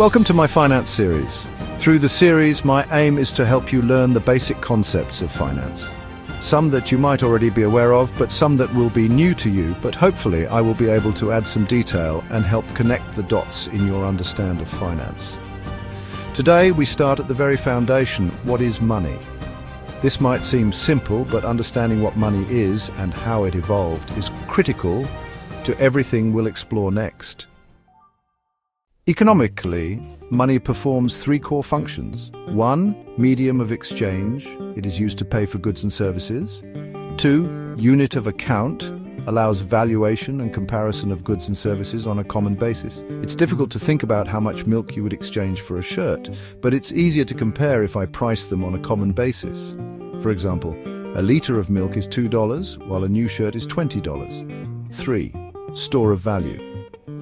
Welcome to my finance series. Through the series, my aim is to help you learn the basic concepts of finance. Some that you might already be aware of, but some that will be new to you, but hopefully I will be able to add some detail and help connect the dots in your understanding of finance. Today we start at the very foundation. What is money? This might seem simple, but understanding what money is and how it evolved is critical to everything we'll explore next. Economically, money performs three core functions. 1. Medium of exchange. It is used to pay for goods and services. 2. Unit of account. Allows valuation and comparison of goods and services on a common basis. It's difficult to think about how much milk you would exchange for a shirt, but it's easier to compare if I price them on a common basis. For example, a liter of milk is $2, while a new shirt is $20. 3. Store of value.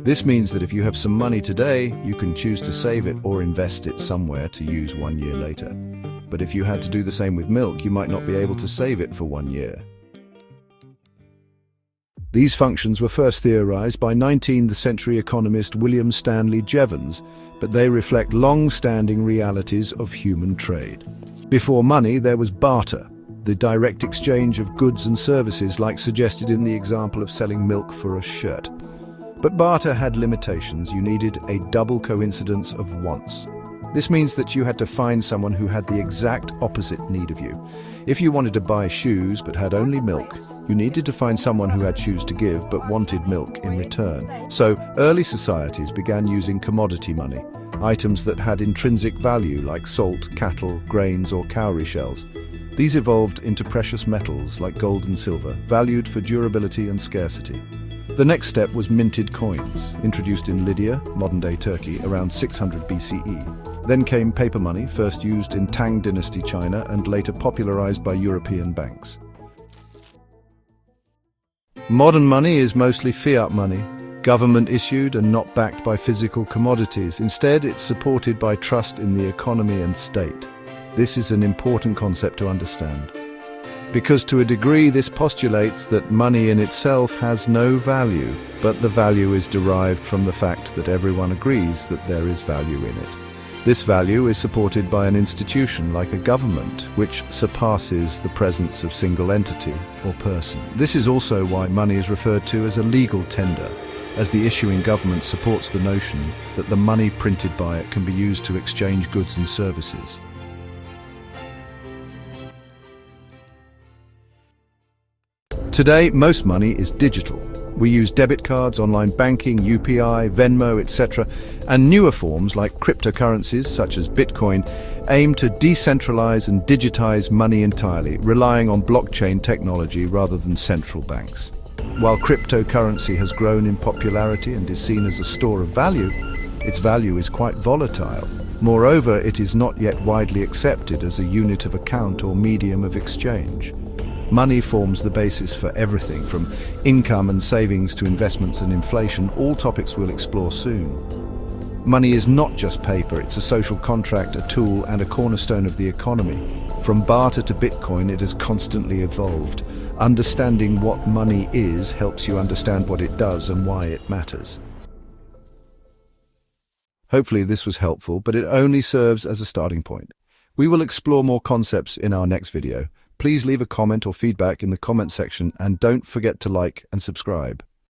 This means that if you have some money today, you can choose to save it or invest it somewhere to use 1 year later. But if you had to do the same with milk, you might not be able to save it for 1 year. These functions were first theorized by 19th century economist William Stanley Jevons, but they reflect long-standing realities of human trade. Before money, there was barter, the direct exchange of goods and services like suggested in the example of selling milk for a shirt. But barter had limitations. You needed a double coincidence of wants. This means that you had to find someone who had the exact opposite need of you. If you wanted to buy shoes but had only milk, you needed to find someone who had shoes to give but wanted milk in return. So early societies began using commodity money, items that had intrinsic value like salt, cattle, grains or cowrie shells. These evolved into precious metals like gold and silver, valued for durability and scarcity. The next step was minted coins, introduced in Lydia, modern-day Turkey, around 600 BCE. Then came paper money, first used in Tang Dynasty China and later popularized by European banks. Modern money is mostly fiat money, government-issued and not backed by physical commodities. Instead, it's supported by trust in the economy and state. This is an important concept to understand, because to a degree this postulates that money in itself has no value, but the value is derived from the fact that everyone agrees that there is value in it. This value is supported by an institution like a government, which surpasses the presence of single entity or person. This is also why money is referred to as a legal tender, as the issuing government supports the notion that the money printed by it can be used to exchange goods and services. Today, most money is digital. We use debit cards, online banking, UPI, Venmo, etc. And newer forms like cryptocurrencies, such as Bitcoin, aim to decentralize and digitize money entirely, relying on blockchain technology rather than central banks. While cryptocurrency has grown in popularity and is seen as a store of value, its value is quite volatile. Moreover, it is not yet widely accepted as a unit of account or medium of exchange. Money forms the basis for everything, from income and savings to investments and inflation, all topics we'll explore soon. Money is not just paper, it's a social contract, a tool, and a cornerstone of the economy. From barter to Bitcoin, it has constantly evolved. Understanding what money is helps you understand what it does and why it matters. Hopefully this was helpful, but it only serves as a starting point. We will explore more concepts in our next video. Please leave a comment or feedback in the comment section and don't forget to like and subscribe.